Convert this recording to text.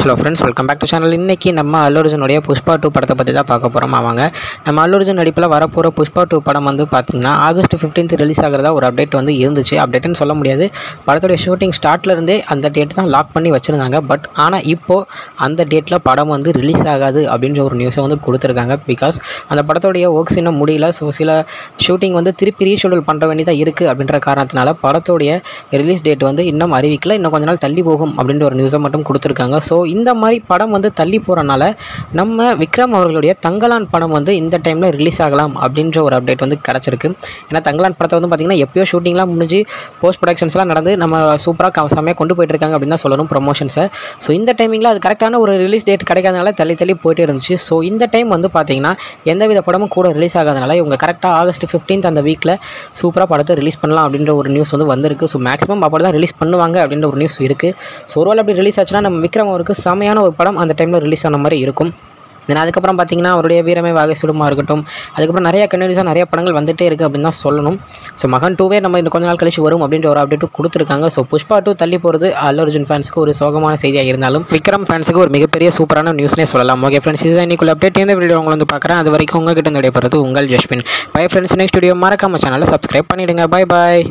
Hello friends, welcome back to channel. இன்றைக்கி நம்ம அல்லு அர்ஜுனுடைய புஷ்பா 2 படத்தை பற்றி தான் பார்க்க போகிறோம். ஆமாங்க, நம்ம அல்லு அர்ஜுன் நடிப்பில் வரப்போகிற புஷ்பா 2 படம் வந்து பார்த்திங்கன்னா ஆகஸ்ட் 15 ரிலீஸ் ஆகிறதா ஒரு அப்டேட் வந்து இருந்துச்சு. அப்டேட்டுன்னு சொல்ல முடியாது, படத்துடைய ஷூட்டிங் ஸ்டார்ட்லேருந்தே அந்த டேட் தான் லாக் பண்ணி வச்சுருந்தாங்க. பட் ஆனால் இப்போது அந்த டேட்டில் படம் வந்து ரிலீஸ் ஆகாது அப்படின்ற ஒரு நியூஸை வந்து கொடுத்துருக்காங்க. பிகாஸ் அந்த படத்துடைய ஒர்க்ஸ் இன்னும் முடியல. ஸோ சில ஷூட்டிங் வந்து திருப்பி ரீஷெடியூல் பண்ணுற வேண்டியதாக இருக்குது அப்படின்ற காரணத்தினால படத்துடைய ரிலீஸ் டேட் வந்து இன்னும் அறிவிக்கல. இன்னும் கொஞ்ச நாள் தள்ளி போகும் அப்படின்ற ஒரு நியூஸை மட்டும் கொடுத்துருக்காங்க. ஸோ இந்த மாதிரி படம் வந்து தள்ளி போகிறனால நம்ம விக்ரம் அவர்களுடைய தங்கலான் படம் வந்து இந்த டைமில் ரிலீஸ் ஆகலாம் அப்படின்ற ஒரு அப்டேட் வந்து கிடச்சிருக்கு. ஏன்னா தங்கலான் படத்தை வந்து பார்த்திங்கன்னா எப்போயோ ஷூட்டிங்லாம் முடிஞ்சு போஸ்ட் ப்ரொடக்ஷன்ஸ்லாம் நடந்து நம்ம சூப்பராக செம்மையாக கொண்டு போயிட்டுருக்காங்க அப்படின்னு தான் சொல்லணும் ப்ரொமோஷன்ஸை. ஸோ இந்த டைமிங்கில் அது கரெக்டான ஒரு ரிலீஸ் டேட் கிடைக்காதனால தள்ளி போயிட்டே இருந்துச்சு. ஸோ இந்த டைம் வந்து பார்த்திங்கன்னா எந்தவித படமும் கூட ரிலீஸ் ஆகாதனால இவங்க கரெக்டாக ஆகஸ்ட் 15 அந்த வீக்கில் சூப்பராக படத்தை ரிலீஸ் பண்ணலாம் அப்படின்ற ஒரு நியூஸ் வந்து வந்திருக்கு. ஸோ மேக்ஸிமம் அப்படி தான் ரிலீஸ் பண்ணுவாங்க அப்படின்ற ஒரு நியூஸ் இருக்குது. ஸோ ஒருவேளை அப்படி ரிலீஸ் ஆச்சுன்னா நம்ம விக்ரம் அவருக்கு செமையான ஒரு படம் அந்த டைமில் ரிலீஸ் ஆன மாதிரி இருக்கும். தென் அதுக்கப்புறம் பார்த்திங்கன்னா அவருடைய வீரமே வாகை சுடுமா இருக்கட்டும், அதுக்கப்புறம் நிறைய கண்டினியூஸாக நிறைய படங்கள் வந்துகிட்டே இருக்குது அப்படின்னு தான் சொல்லணும். ஸோ மகன் 2 நம்ம இன்னும் கொஞ்ச நாள் கழிச்சு வரும் அப்படின்ற ஒரு அப்டேட்டு கொடுத்துருக்காங்க. ஸோ புஷ்பா 2 தள்ளி போகிறது அல்லு அர்ஜுன் ஃபேன்ஸுக்கு ஒரு சோகமான செய்தியாக இருந்தாலும் விக்ரம் ஃபேன்ஸுக்கு ஒரு மிகப்பெரிய சூப்பரான நியூஸ்னே சொல்லலாம். ஓகே ஃப்ரெண்ட்ஸ், இதுதான் இன்னைக்குள்ள அப்டேட். இந்த வீடியோ உங்களை வந்து பார்க்குறேன். அது வரைக்கும் உங்ககிட்ட நடைபெறது உங்கள் ஜஸ்பின். பை ஃப்ரெண்ட்ஸ், நெக்ஸ்ட் வீடியோ மறக்காம சேனலை சப்ஸ்கிரைப் பண்ணிவிடுங்க. Bye bye.